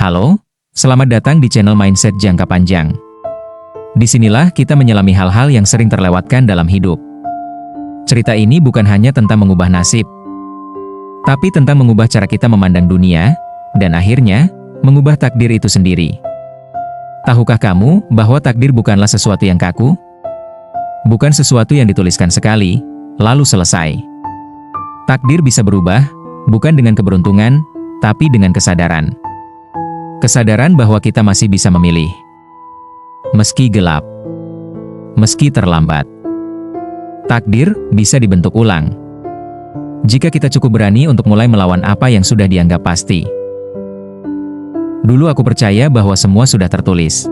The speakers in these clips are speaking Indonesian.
Halo, selamat datang di channel Mindset Jangka Panjang. Disinilah kita menyelami hal-hal yang sering terlewatkan dalam hidup. Cerita ini bukan hanya tentang mengubah nasib, tapi tentang mengubah cara kita memandang dunia, dan akhirnya, mengubah takdir itu sendiri. Tahukah kamu bahwa takdir bukanlah sesuatu yang kaku? Bukan sesuatu yang dituliskan sekali, lalu selesai. Takdir bisa berubah, bukan dengan keberuntungan, tapi dengan kesadaran. Kesadaran bahwa kita masih bisa memilih. Meski gelap. Meski terlambat. Takdir bisa dibentuk ulang. Jika kita cukup berani untuk mulai melawan apa yang sudah dianggap pasti. Dulu aku percaya bahwa semua sudah tertulis.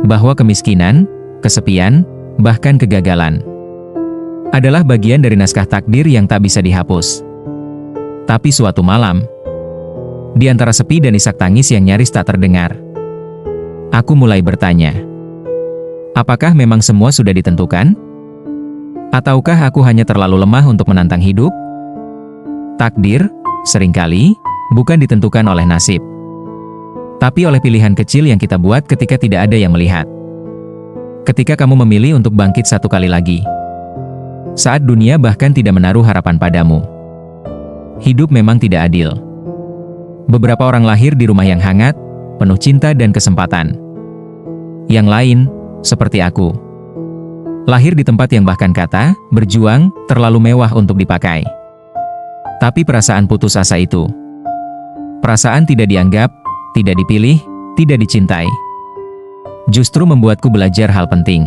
Bahwa kemiskinan, kesepian, bahkan kegagalan adalah bagian dari naskah takdir yang tak bisa dihapus. Tapi suatu malam, di antara sepi dan isak tangis yang nyaris tak terdengar, aku mulai bertanya, apakah memang semua sudah ditentukan? Ataukah aku hanya terlalu lemah untuk menantang hidup? Takdir, seringkali, bukan ditentukan oleh nasib, tapi oleh pilihan kecil yang kita buat ketika tidak ada yang melihat. Ketika kamu memilih untuk bangkit satu kali lagi, saat dunia bahkan tidak menaruh harapan padamu. Hidup memang tidak adil. Beberapa orang lahir di rumah yang hangat, penuh cinta dan kesempatan. Yang lain, seperti aku, lahir di tempat yang bahkan kata, berjuang, terlalu mewah untuk dipakai. Tapi perasaan putus asa itu, perasaan tidak dianggap, tidak dipilih, tidak dicintai, justru membuatku belajar hal penting.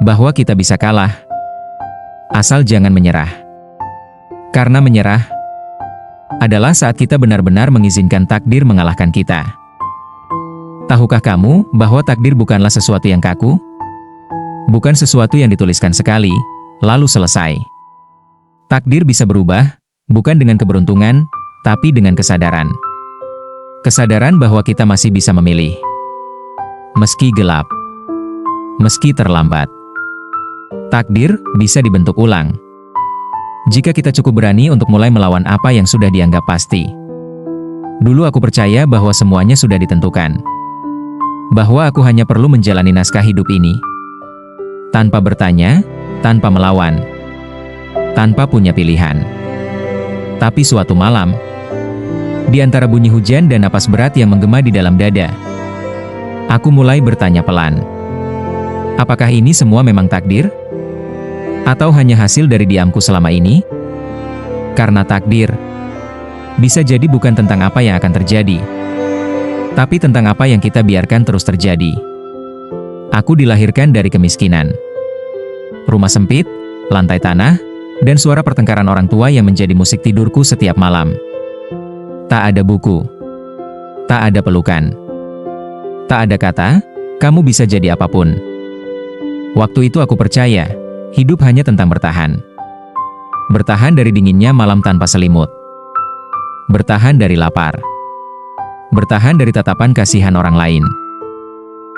Bahwa kita bisa kalah, asal jangan menyerah. Karena menyerah adalah saat kita benar-benar mengizinkan takdir mengalahkan kita. Tahukah kamu bahwa takdir bukanlah sesuatu yang kaku? Bukan sesuatu yang dituliskan sekali, lalu selesai. Takdir bisa berubah, bukan dengan keberuntungan, tapi dengan kesadaran. Kesadaran bahwa kita masih bisa memilih. Meski gelap. Meski terlambat. Takdir bisa dibentuk ulang. Jika kita cukup berani untuk mulai melawan apa yang sudah dianggap pasti. Dulu aku percaya bahwa semuanya sudah ditentukan. Bahwa aku hanya perlu menjalani naskah hidup ini. Tanpa bertanya, tanpa melawan. Tanpa punya pilihan. Tapi suatu malam, di antara bunyi hujan dan napas berat yang menggema di dalam dada, aku mulai bertanya pelan. Apakah ini semua memang takdir? Atau hanya hasil dari diamku selama ini? Karena takdir bisa jadi bukan tentang apa yang akan terjadi, tapi tentang apa yang kita biarkan terus terjadi. Aku dilahirkan dari kemiskinan. Rumah sempit, lantai tanah, dan suara pertengkaran orang tua yang menjadi musik tidurku setiap malam. Tak ada buku. Tak ada pelukan. Tak ada kata, kamu bisa jadi apapun. Waktu itu aku percaya, hidup hanya tentang bertahan. Bertahan dari dinginnya malam tanpa selimut. Bertahan dari lapar. Bertahan dari tatapan kasihan orang lain.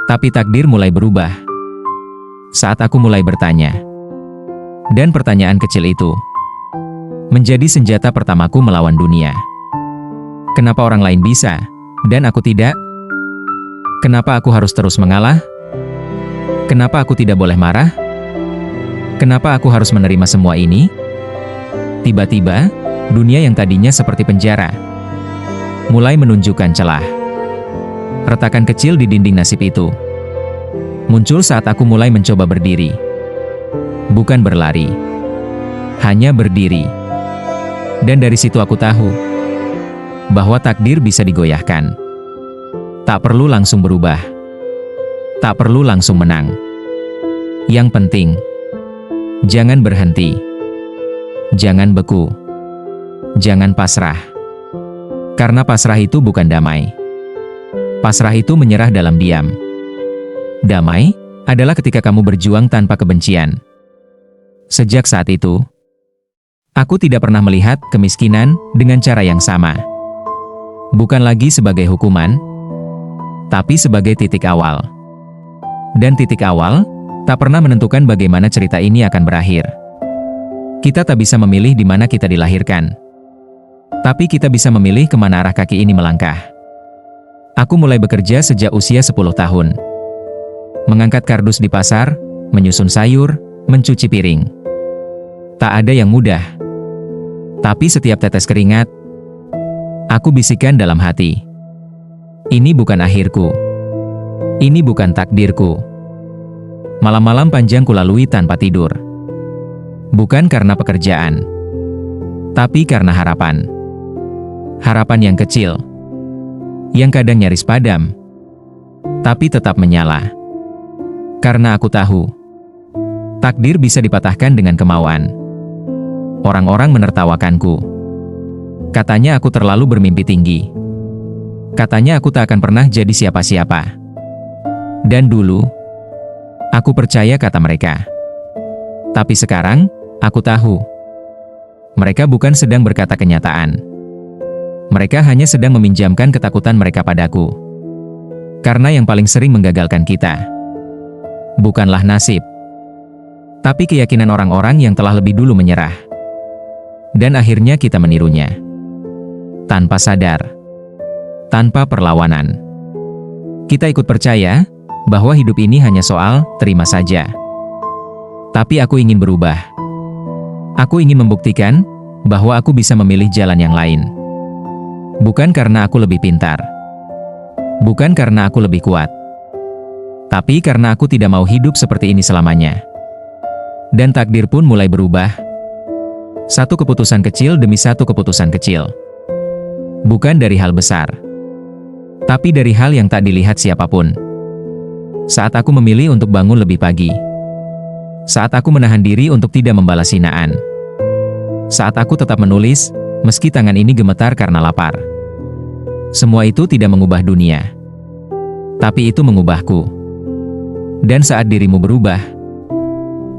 Tapi takdir mulai berubah saat aku mulai bertanya. Dan pertanyaan kecil itu menjadi senjata pertamaku melawan dunia. Kenapa orang lain bisa, dan aku tidak? Kenapa aku harus terus mengalah? Kenapa aku tidak boleh marah? Kenapa aku harus menerima semua ini? Tiba-tiba, dunia yang tadinya seperti penjara mulai menunjukkan celah. Retakan kecil di dinding nasib itu muncul saat aku mulai mencoba berdiri. Bukan berlari, hanya berdiri. Dan dari situ aku tahu bahwa takdir bisa digoyahkan. Tak perlu langsung berubah. Tak perlu langsung menang. Yang penting, jangan berhenti. Jangan beku. Jangan pasrah. Karena pasrah itu bukan damai. Pasrah itu menyerah dalam diam. Damai adalah ketika kamu berjuang tanpa kebencian. Sejak saat itu, aku tidak pernah melihat kemiskinan dengan cara yang sama. Bukan lagi sebagai hukuman, tapi sebagai titik awal. Dan titik awal tak pernah menentukan bagaimana cerita ini akan berakhir. Kita tak bisa memilih di mana kita dilahirkan. Tapi kita bisa memilih kemana arah kaki ini melangkah. Aku mulai bekerja sejak usia 10 tahun. Mengangkat kardus di pasar, menyusun sayur, mencuci piring. Tak ada yang mudah. Tapi setiap tetes keringat, aku bisikan dalam hati. Ini bukan akhirku. Ini bukan takdirku. Malam-malam panjang kulalui tanpa tidur. Bukan karena pekerjaan, tapi karena harapan. Harapan yang kecil, yang kadang nyaris padam, tapi tetap menyala. Karena aku tahu, takdir bisa dipatahkan dengan kemauan. Orang-orang menertawakanku. Katanya aku terlalu bermimpi tinggi. Katanya aku tak akan pernah jadi siapa-siapa. Dan dulu, aku percaya kata mereka. Tapi sekarang, aku tahu. Mereka bukan sedang berkata kenyataan. Mereka hanya sedang meminjamkan ketakutan mereka padaku. Karena yang paling sering menggagalkan kita bukanlah nasib, tapi keyakinan orang-orang yang telah lebih dulu menyerah. Dan akhirnya kita menirunya. Tanpa sadar, tanpa perlawanan. Kita ikut percaya bahwa hidup ini hanya soal terima saja. Tapi aku ingin berubah. Aku ingin membuktikan bahwa aku bisa memilih jalan yang lain. Bukan karena aku lebih pintar. Bukan karena aku lebih kuat. Tapi karena aku tidak mau hidup seperti ini selamanya. Dan takdir pun mulai berubah. Satu keputusan kecil demi satu keputusan kecil. Bukan dari hal besar, tapi dari hal yang tak dilihat siapapun. Saat aku memilih untuk bangun lebih pagi. Saat aku menahan diri untuk tidak membalas hinaan. Saat aku tetap menulis, meski tangan ini gemetar karena lapar. Semua itu tidak mengubah dunia, tapi itu mengubahku. Dan saat dirimu berubah,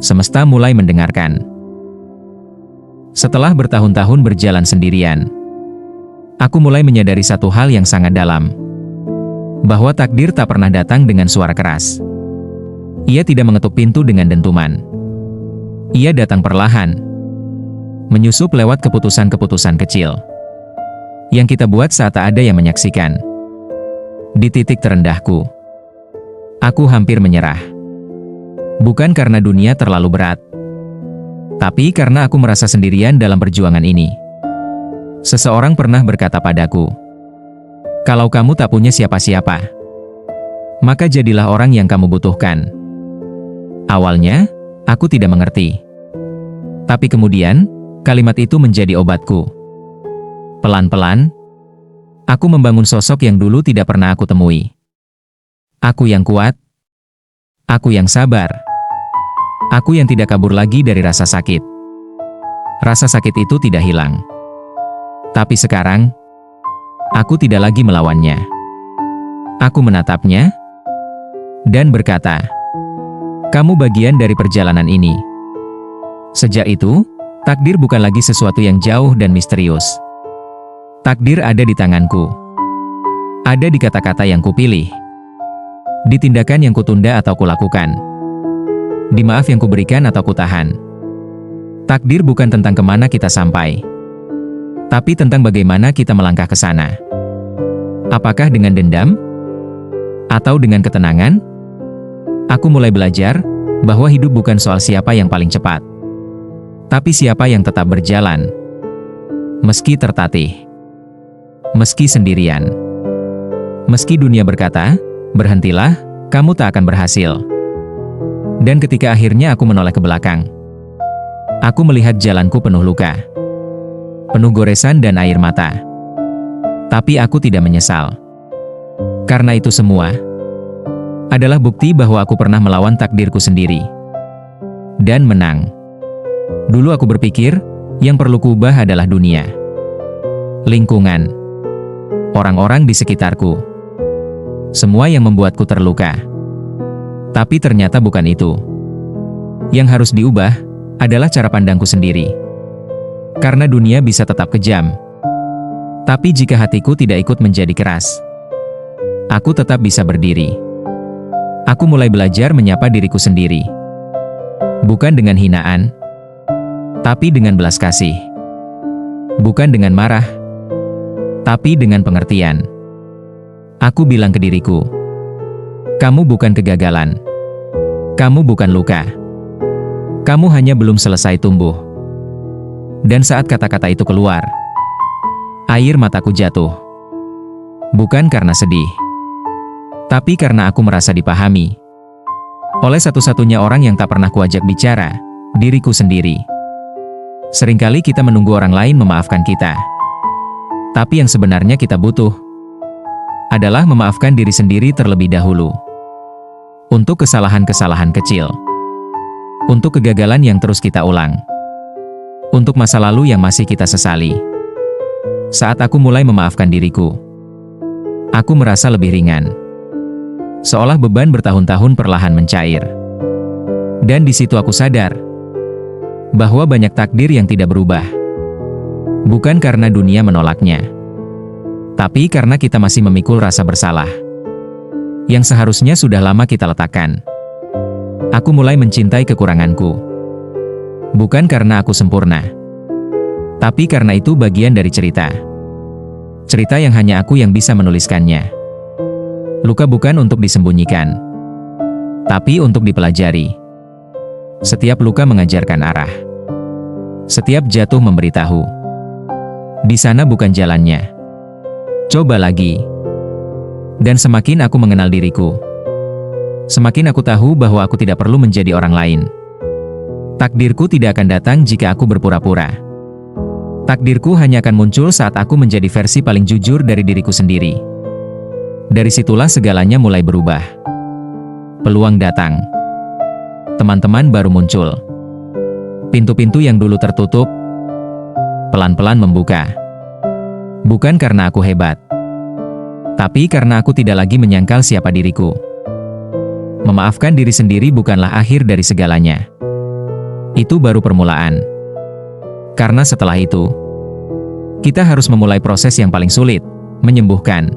semesta mulai mendengarkan. Setelah bertahun-tahun berjalan sendirian, aku mulai menyadari satu hal yang sangat dalam. Bahwa takdir tak pernah datang dengan suara keras. Ia tidak mengetuk pintu dengan dentuman. Ia datang perlahan, menyusup lewat keputusan-keputusan kecil yang kita buat saat tak ada yang menyaksikan. Di titik terendahku, aku hampir menyerah. Bukan karena dunia terlalu berat, tapi karena aku merasa sendirian dalam perjuangan ini. Seseorang pernah berkata padaku, "Kalau kamu tak punya siapa-siapa, maka jadilah orang yang kamu butuhkan." Awalnya, aku tidak mengerti. Tapi kemudian, kalimat itu menjadi obatku. Pelan-pelan, aku membangun sosok yang dulu tidak pernah aku temui. Aku yang kuat. Aku yang sabar. Aku yang tidak kabur lagi dari rasa sakit. Rasa sakit itu tidak hilang. Tapi sekarang, aku tidak lagi melawannya. Aku menatapnya dan berkata, "Kamu bagian dari perjalanan ini." Sejak itu, takdir bukan lagi sesuatu yang jauh dan misterius. Takdir ada di tanganku. Ada di kata-kata yang kupilih. Di tindakan yang kutunda atau kulakukan. Di maaf yang kuberikan atau kutahan. Takdir bukan tentang kemana kita sampai, tapi tentang bagaimana kita melangkah ke sana. Apakah dengan dendam? Atau dengan ketenangan? Aku mulai belajar bahwa hidup bukan soal siapa yang paling cepat, tapi siapa yang tetap berjalan. Meski tertatih. Meski sendirian. Meski dunia berkata, "Berhentilah, kamu tak akan berhasil." Dan ketika akhirnya aku menoleh ke belakang, aku melihat jalanku penuh luka, penuh goresan dan air mata. Tapi aku tidak menyesal. Karena itu semua adalah bukti bahwa aku pernah melawan takdirku sendiri. Dan menang. Dulu aku berpikir, yang perlu kuubah adalah dunia. Lingkungan. Orang-orang di sekitarku. Semua yang membuatku terluka. Tapi ternyata bukan itu. Yang harus diubah adalah cara pandangku sendiri. Karena dunia bisa tetap kejam. Tapi jika hatiku tidak ikut menjadi keras, aku tetap bisa berdiri. Aku mulai belajar menyapa diriku sendiri. Bukan dengan hinaan, tapi dengan belas kasih. Bukan dengan marah, tapi dengan pengertian. Aku bilang ke diriku, kamu bukan kegagalan. Kamu bukan luka. Kamu hanya belum selesai tumbuh. Dan saat kata-kata itu keluar, air mataku jatuh. Bukan karena sedih, tapi karena aku merasa dipahami oleh satu-satunya orang yang tak pernah kuajak bicara, diriku sendiri. Seringkali kita menunggu orang lain memaafkan kita. Tapi yang sebenarnya kita butuh adalah memaafkan diri sendiri terlebih dahulu. Untuk kesalahan-kesalahan kecil. Untuk kegagalan yang terus kita ulang. Untuk masa lalu yang masih kita sesali. Saat aku mulai memaafkan diriku, aku merasa lebih ringan. Seolah beban bertahun-tahun perlahan mencair. Dan di situ aku sadar bahwa banyak takdir yang tidak berubah. Bukan karena dunia menolaknya, tapi karena kita masih memikul rasa bersalah yang seharusnya sudah lama kita letakkan. Aku mulai mencintai kekuranganku. Bukan karena aku sempurna, tapi karena itu bagian dari cerita. Cerita yang hanya aku yang bisa menuliskannya. Luka bukan untuk disembunyikan, tapi untuk dipelajari. Setiap luka mengajarkan arah. Setiap jatuh memberitahu. Di sana bukan jalannya. Coba lagi. Dan semakin aku mengenal diriku, semakin aku tahu bahwa aku tidak perlu menjadi orang lain. Takdirku tidak akan datang jika aku berpura-pura. Takdirku hanya akan muncul saat aku menjadi versi paling jujur dari diriku sendiri. Dari situlah segalanya mulai berubah. Peluang datang. Teman-teman baru muncul. Pintu-pintu yang dulu tertutup pelan-pelan membuka. Bukan karena aku hebat, tapi karena aku tidak lagi menyangkal siapa diriku. Memaafkan diri sendiri bukanlah akhir dari segalanya. Itu baru permulaan. Karena setelah itu, kita harus memulai proses yang paling sulit, menyembuhkan.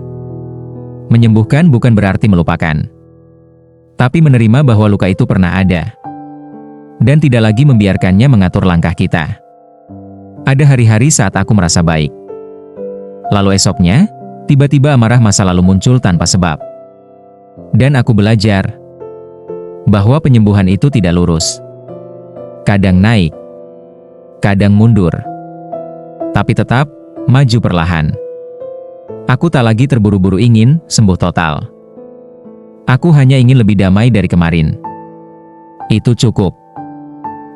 Menyembuhkan bukan berarti melupakan, tapi menerima bahwa luka itu pernah ada. Dan tidak lagi membiarkannya mengatur langkah kita. Ada hari-hari saat aku merasa baik. Lalu esoknya, tiba-tiba amarah masa lalu muncul tanpa sebab. Dan aku belajar bahwa penyembuhan itu tidak lurus. Kadang naik, kadang mundur, tapi tetap maju perlahan. Aku tak lagi terburu-buru ingin sembuh total. Aku hanya ingin lebih damai dari kemarin. Itu cukup.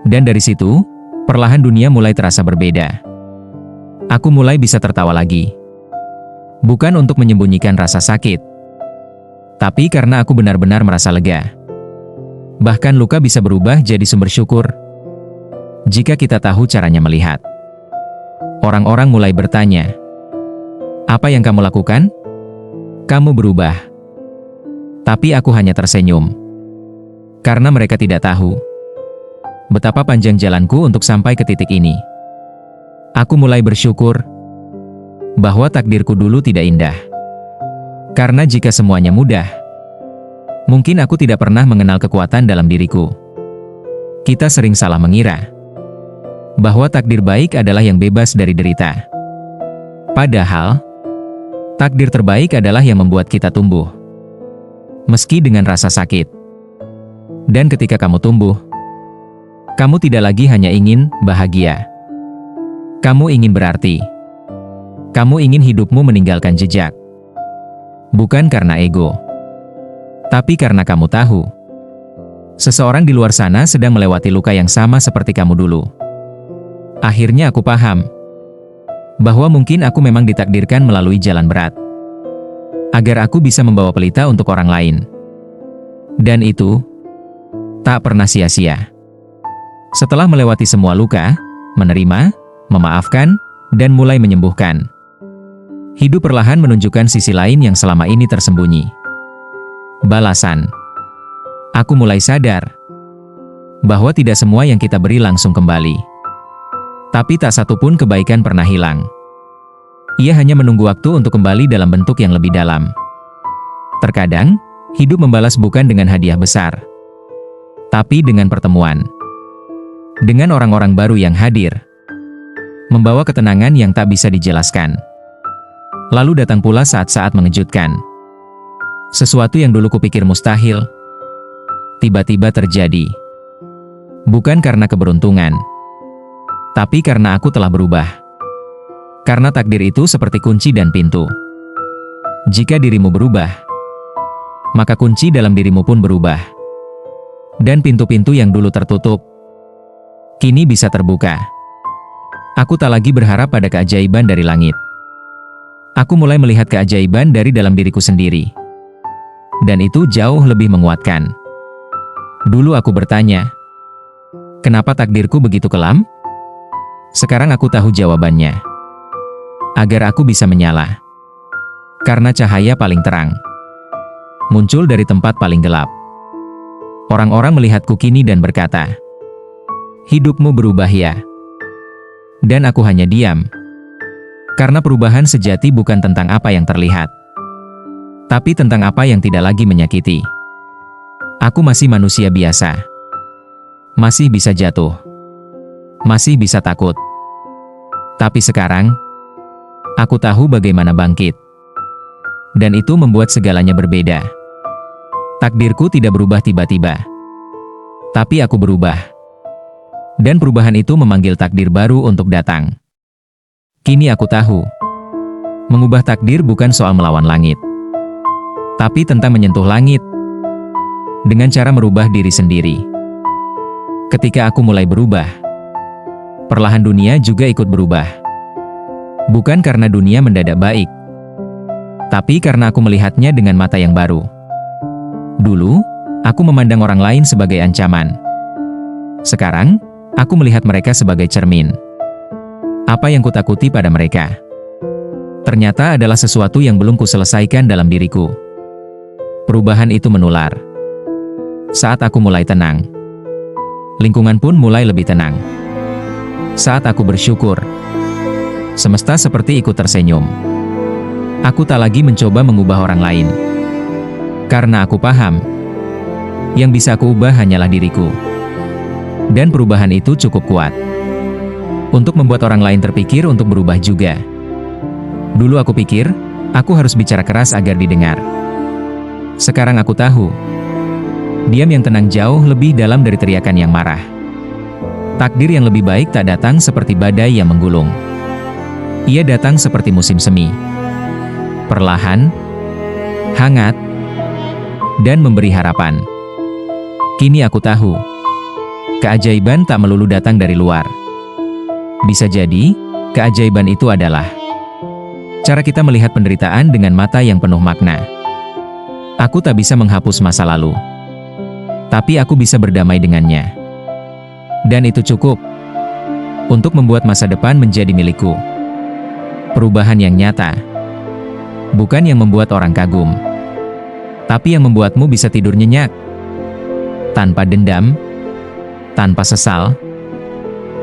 Dan dari situ, perlahan dunia mulai terasa berbeda. Aku mulai bisa tertawa lagi. Bukan untuk menyembunyikan rasa sakit, tapi karena aku benar-benar merasa lega. Bahkan luka bisa berubah jadi sumber syukur jika kita tahu caranya melihat. Orang-orang mulai bertanya, "Apa yang kamu lakukan?" Kamu berubah. Tapi aku hanya tersenyum. Karena mereka tidak tahu betapa panjang jalanku untuk sampai ke titik ini. Aku mulai bersyukur bahwa takdirku dulu tidak indah. Karena jika semuanya mudah, mungkin aku tidak pernah mengenal kekuatan dalam diriku. Kita sering salah mengira bahwa takdir baik adalah yang bebas dari derita. Padahal, takdir terbaik adalah yang membuat kita tumbuh. Meski dengan rasa sakit. Dan ketika kamu tumbuh, kamu tidak lagi hanya ingin bahagia. Kamu ingin berarti. Kamu ingin hidupmu meninggalkan jejak. Bukan karena ego, tapi karena kamu tahu seseorang di luar sana sedang melewati luka yang sama seperti kamu dulu. Akhirnya aku paham bahwa mungkin aku memang ditakdirkan melalui jalan berat, agar aku bisa membawa pelita untuk orang lain. Dan itu tak pernah sia-sia. Setelah melewati semua luka, menerima, memaafkan, dan mulai menyembuhkan, hidup perlahan menunjukkan sisi lain yang selama ini tersembunyi. Balasan. Aku mulai sadar bahwa tidak semua yang kita beri langsung kembali. Tapi tak satu pun kebaikan pernah hilang. Ia hanya menunggu waktu untuk kembali dalam bentuk yang lebih dalam. Terkadang, hidup membalas bukan dengan hadiah besar, tapi dengan pertemuan. Dengan orang-orang baru yang hadir, membawa ketenangan yang tak bisa dijelaskan. Lalu datang pula saat-saat mengejutkan, Sesuatu yang dulu kupikir mustahil, tiba-tiba terjadi. Bukan karena keberuntungan, tapi karena aku telah berubah. Karena takdir itu seperti kunci dan pintu. Jika dirimu berubah, maka kunci dalam dirimu pun berubah. Dan pintu-pintu yang dulu tertutup, kini bisa terbuka. Aku tak lagi berharap pada keajaiban dari langit. Aku mulai melihat keajaiban dari dalam diriku sendiri. Dan itu jauh lebih menguatkan. Dulu aku bertanya, kenapa takdirku begitu kelam? Sekarang aku tahu jawabannya. Agar aku bisa menyala. Karena cahaya paling terang muncul dari tempat paling gelap. Orang-orang melihatku kini dan berkata, hidupmu berubah ya. Dan aku hanya diam. Karena perubahan sejati bukan tentang apa yang terlihat, tapi tentang apa yang tidak lagi menyakiti. Aku masih manusia biasa. Masih bisa jatuh. Masih bisa takut. Tapi sekarang, aku tahu bagaimana bangkit. Dan itu membuat segalanya berbeda. Takdirku tidak berubah tiba-tiba. Tapi aku berubah. Dan perubahan itu memanggil takdir baru untuk datang. Kini aku tahu, mengubah takdir bukan soal melawan langit, tapi tentang menyentuh langit dengan cara merubah diri sendiri. Ketika aku mulai berubah, perlahan dunia juga ikut berubah. Bukan karena dunia mendadak baik, tapi karena aku melihatnya dengan mata yang baru. Dulu, aku memandang orang lain sebagai ancaman. Sekarang, aku melihat mereka sebagai cermin. Apa yang kutakuti pada mereka ternyata adalah sesuatu yang belum kuselesaikan dalam diriku. Perubahan itu menular. Saat aku mulai tenang, lingkungan pun mulai lebih tenang. Saat aku bersyukur, semesta seperti ikut tersenyum. Aku tak lagi mencoba mengubah orang lain. Karena aku paham, yang bisa aku ubah hanyalah diriku. Dan perubahan itu cukup kuat untuk membuat orang lain terpikir untuk berubah juga. Dulu aku pikir, aku harus bicara keras agar didengar. Sekarang aku tahu, diam yang tenang jauh lebih dalam dari teriakan yang marah. Takdir yang lebih baik tak datang seperti badai yang menggulung. Ia datang seperti musim semi. Perlahan, hangat, dan memberi harapan. Kini aku tahu, keajaiban tak melulu datang dari luar. Bisa jadi, keajaiban itu adalah cara kita melihat penderitaan dengan mata yang penuh makna. Aku tak bisa menghapus masa lalu, tapi aku bisa berdamai dengannya. Dan itu cukup untuk membuat masa depan menjadi milikku. Perubahan yang nyata, bukan yang membuat orang kagum, tapi yang membuatmu bisa tidur nyenyak, tanpa dendam, tanpa sesal,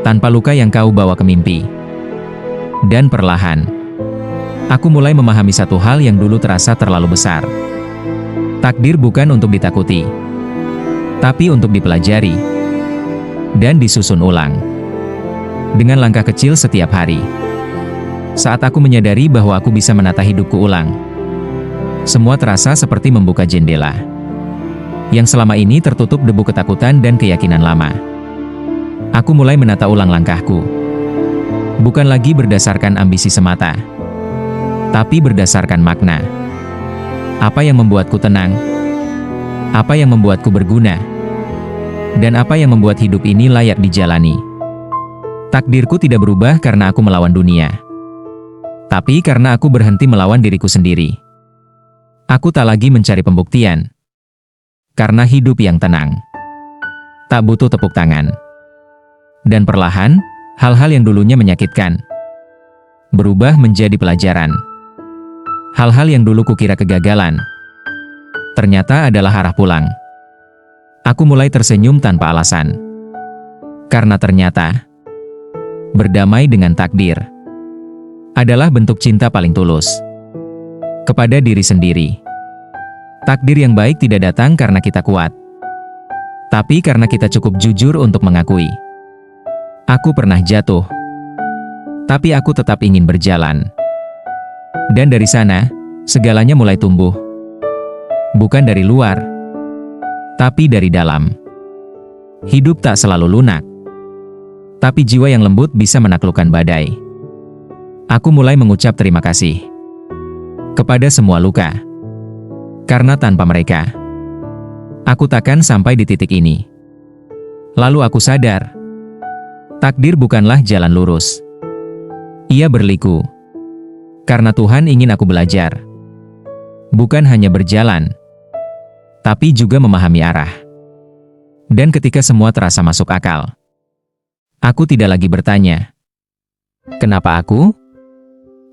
tanpa luka yang kau bawa ke mimpi. Dan perlahan, aku mulai memahami satu hal yang dulu terasa terlalu besar. Takdir bukan untuk ditakuti, tapi untuk dipelajari dan disusun ulang dengan langkah kecil setiap hari. Saat aku menyadari bahwa aku bisa menata hidupku ulang, semua terasa seperti membuka jendela yang selama ini tertutup debu ketakutan dan keyakinan lama. Aku mulai menata ulang langkahku, bukan lagi berdasarkan ambisi semata, tapi berdasarkan makna. Apa yang membuatku tenang? Apa yang membuatku berguna? Dan apa yang membuat hidup ini layak dijalani? Takdirku tidak berubah karena aku melawan dunia, tapi karena aku berhenti melawan diriku sendiri. Aku tak lagi mencari pembuktian, karena hidup yang tenang tak butuh tepuk tangan. Dan perlahan, hal-hal yang dulunya menyakitkan berubah menjadi pelajaran. Hal-hal yang dulu kukira kegagalan ternyata adalah arah pulang. Aku mulai tersenyum tanpa alasan, karena ternyata berdamai dengan takdir adalah bentuk cinta paling tulus kepada diri sendiri. Takdir yang baik tidak datang karena kita kuat, tapi karena kita cukup jujur untuk mengakui, aku pernah jatuh, tapi aku tetap ingin berjalan. Dan dari sana, segalanya mulai tumbuh. bukan dari luar, tapi dari dalam. Hidup tak selalu lunak, tapi jiwa yang lembut bisa menaklukkan badai. Aku mulai mengucap terima kasih kepada semua luka, karena tanpa mereka, aku takkan sampai di titik ini. Lalu aku sadar, takdir bukanlah jalan lurus. Ia berliku, karena Tuhan ingin aku belajar. Bukan hanya berjalan, tapi juga memahami arah. Dan ketika semua terasa masuk akal, aku tidak lagi bertanya, "Kenapa aku?"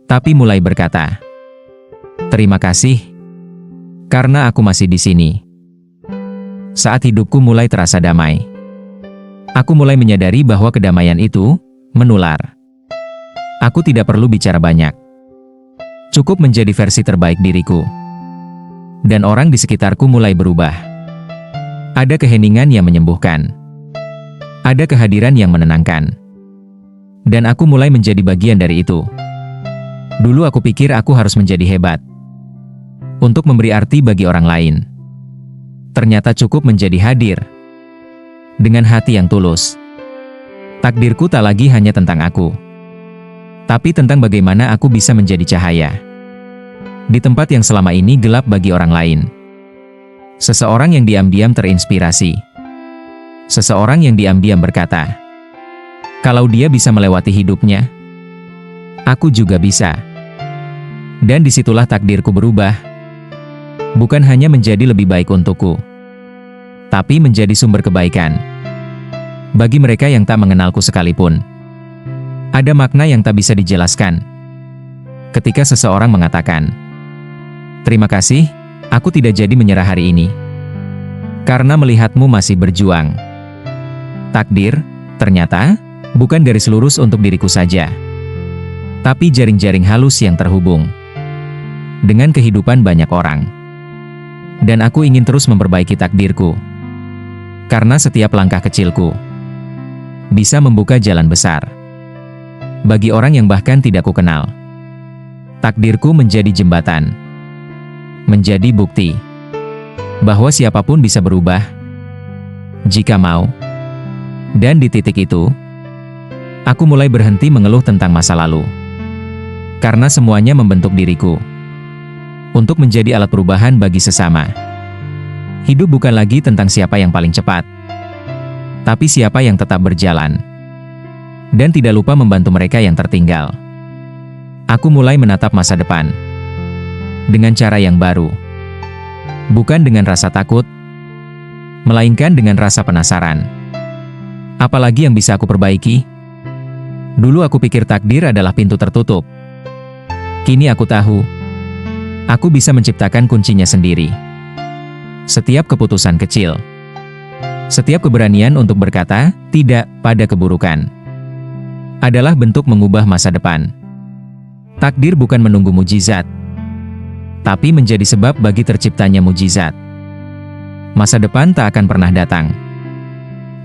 Tapi mulai berkata, "Terima kasih, karena aku masih di sini." Saat hidupku mulai terasa damai, aku mulai menyadari bahwa kedamaian itu menular. Aku tidak perlu bicara banyak. Cukup menjadi versi terbaik diriku. Dan orang di sekitarku mulai berubah. Ada keheningan yang menyembuhkan. Ada kehadiran yang menenangkan. Dan aku mulai menjadi bagian dari itu. Dulu aku pikir aku harus menjadi hebat untuk memberi arti bagi orang lain. Ternyata cukup menjadi hadir dengan hati yang tulus. Takdirku tak lagi hanya tentang aku, tapi tentang bagaimana aku bisa menjadi cahaya di tempat yang selama ini gelap bagi orang lain. Seseorang yang diam-diam terinspirasi. Seseorang yang diam-diam berkata, "Kalau dia bisa melewati hidupnya, aku juga bisa." Dan disitulah takdirku berubah. Bukan hanya menjadi lebih baik untukku, tapi menjadi sumber kebaikan bagi mereka yang tak mengenalku sekalipun. Ada makna yang tak bisa dijelaskan ketika seseorang mengatakan, "Terima kasih, aku tidak jadi menyerah hari ini, karena melihatmu masih berjuang." Takdir, ternyata, bukan garis lurus untuk diriku saja, tapi jaring-jaring halus yang terhubung dengan kehidupan banyak orang. Dan aku ingin terus memperbaiki takdirku, karena setiap langkah kecilku bisa membuka jalan besar bagi orang yang bahkan tidak kukenal. Takdirku menjadi jembatan, menjadi bukti bahwa siapapun bisa berubah jika mau. Dan di titik itu, aku mulai berhenti mengeluh tentang masa lalu, karena semuanya membentuk diriku untuk menjadi alat perubahan bagi sesama. Hidup bukan lagi tentang siapa yang paling cepat, tapi siapa yang tetap berjalan dan tidak lupa membantu mereka yang tertinggal. Aku mulai menatap masa depan dengan cara yang baru. Bukan dengan rasa takut, melainkan dengan rasa penasaran. Apalagi yang bisa aku perbaiki? Dulu aku pikir takdir adalah pintu tertutup. Kini aku tahu, aku bisa menciptakan kuncinya sendiri. Setiap keputusan kecil, setiap keberanian untuk berkata tidak pada keburukan, adalah bentuk mengubah masa depan. Takdir bukan menunggu mujizat, tapi menjadi sebab bagi terciptanya mujizat. Masa depan tak akan pernah datang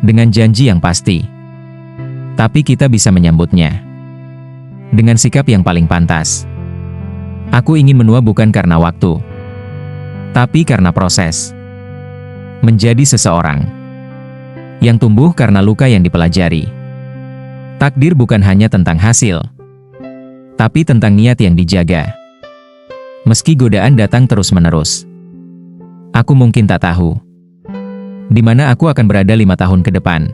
dengan janji yang pasti, tapi kita bisa menyambutnya dengan sikap yang paling pantas. Aku ingin menua bukan karena waktu, tapi karena proses. Menjadi seseorang yang tumbuh karena luka yang dipelajari. Takdir bukan hanya tentang hasil, tapi tentang niat yang dijaga. Meski godaan datang terus-menerus, aku mungkin tak tahu di mana aku akan berada 5 tahun ke depan.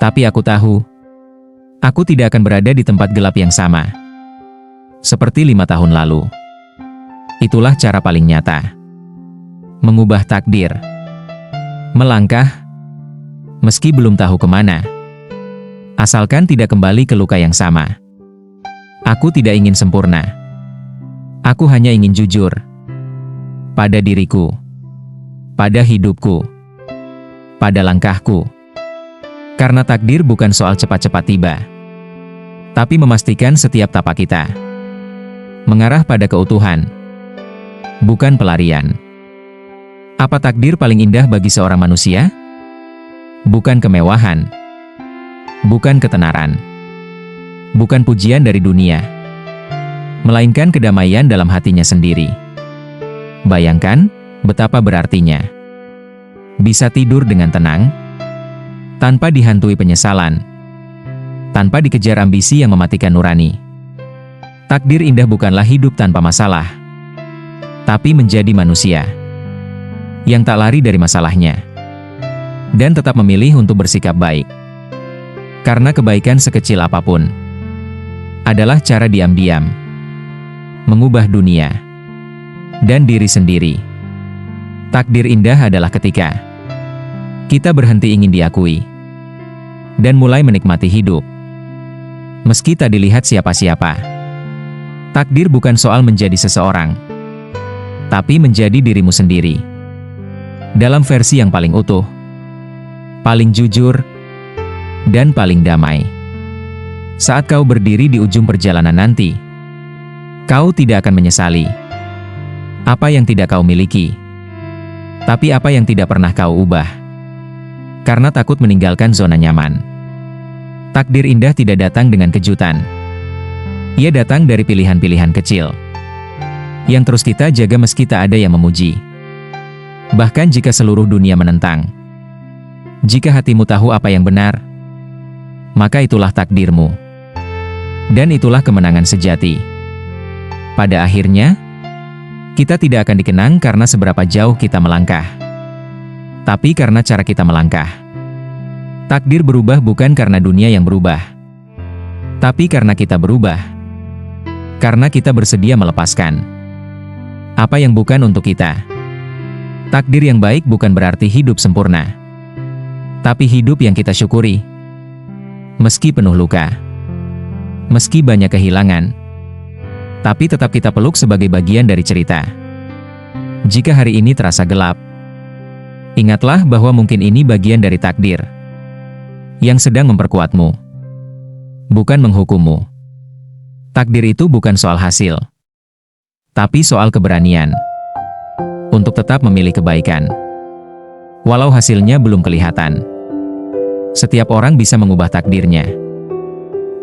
Tapi aku tahu, aku tidak akan berada di tempat gelap yang sama seperti 5 tahun lalu. Itulah cara paling nyata mengubah takdir. Melangkah, meski belum tahu kemana, asalkan tidak kembali ke luka yang sama. Aku tidak ingin sempurna. Aku hanya ingin jujur pada diriku, pada hidupku, pada langkahku. Karena takdir bukan soal cepat-cepat tiba, tapi memastikan setiap tapak kita mengarah pada keutuhan, bukan pelarian. Apa takdir paling indah bagi seorang manusia? Bukan kemewahan, bukan ketenaran, bukan pujian dari dunia, melainkan kedamaian dalam hatinya sendiri. Bayangkan, Betapa berartinya bisa tidur dengan tenang, tanpa dihantui penyesalan, tanpa dikejar ambisi yang mematikan nurani. Takdir indah bukanlah hidup tanpa masalah, tapi menjadi manusia yang tak lari dari masalahnya, dan tetap memilih untuk bersikap baik. Karena kebaikan sekecil apapun adalah cara diam-diam mengubah dunia dan diri sendiri. Takdir indah adalah ketika kita berhenti ingin diakui dan mulai menikmati hidup meski tak dilihat siapa-siapa. Takdir bukan soal menjadi seseorang, tapi menjadi dirimu sendiri dalam versi yang paling utuh, paling jujur, dan paling damai. Saat kau berdiri di ujung perjalanan nanti, kau tidak akan menyesali apa yang tidak kau miliki, tapi apa yang tidak pernah kau ubah, karena takut meninggalkan zona nyaman. Takdir indah tidak datang dengan kejutan. Ia datang dari pilihan-pilihan kecil yang terus kita jaga meski tak ada yang memuji. Bahkan jika seluruh dunia menentang, jika hatimu tahu apa yang benar, maka itulah takdirmu. Dan itulah kemenangan sejati. Pada akhirnya, kita tidak akan dikenang karena seberapa jauh kita melangkah, tapi karena cara kita melangkah. Takdir berubah bukan karena dunia yang berubah, tapi karena kita berubah. Karena kita bersedia melepaskan apa yang bukan untuk kita. Takdir yang baik bukan berarti hidup sempurna, tapi hidup yang kita syukuri. Meski penuh luka, meski banyak kehilangan, tapi tetap kita peluk sebagai bagian dari cerita. Jika hari ini terasa gelap, ingatlah bahwa mungkin ini bagian dari takdir yang sedang memperkuatmu, bukan menghukummu. Takdir itu bukan soal hasil, tapi soal keberanian untuk tetap memilih kebaikan, walau hasilnya belum kelihatan. Setiap orang bisa mengubah takdirnya,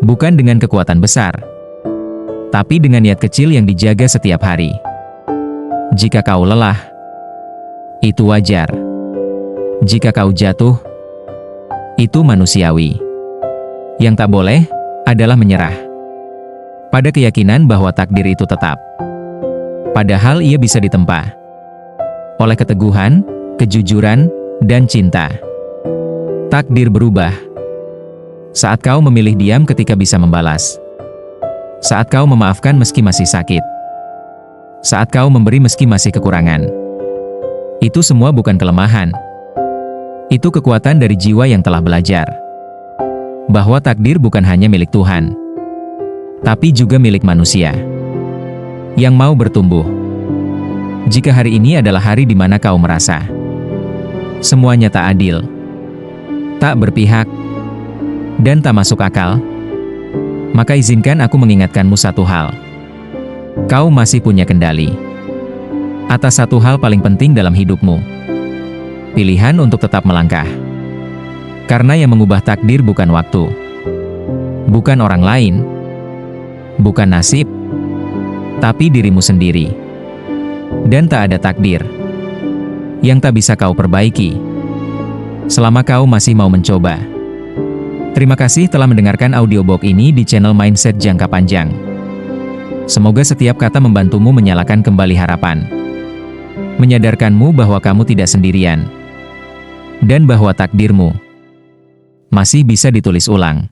bukan dengan kekuatan besar, tapi dengan niat kecil yang dijaga setiap hari. Jika kau lelah, itu wajar. Jika kau jatuh, itu manusiawi. Yang tak boleh adalah menyerah pada keyakinan bahwa takdir itu tetap, padahal ia bisa ditempa oleh keteguhan, kejujuran, dan cinta. Takdir berubah saat kau memilih diam ketika bisa membalas, saat kau memaafkan meski masih sakit, saat kau memberi meski masih kekurangan. Itu semua bukan kelemahan. Itu kekuatan dari jiwa yang telah belajar bahwa takdir bukan hanya milik Tuhan, tapi juga milik manusia yang mau bertumbuh. Jika hari ini adalah hari di mana kau merasa semuanya tak adil, tak berpihak, dan tak masuk akal, maka izinkan aku mengingatkanmu satu hal. Kau masih punya kendali atas satu hal paling penting dalam hidupmu. Pilihan untuk tetap melangkah. Karena yang mengubah takdir bukan waktu, bukan orang lain, bukan nasib, tapi dirimu sendiri. Dan tak ada takdir yang tak bisa kau perbaiki selama kau masih mau mencoba. Terima kasih telah mendengarkan audiobook ini di channel Mindset Jangka Panjang. Semoga setiap kata membantumu menyalakan kembali harapan, menyadarkanmu bahwa kamu tidak sendirian, dan bahwa takdirmu masih bisa ditulis ulang.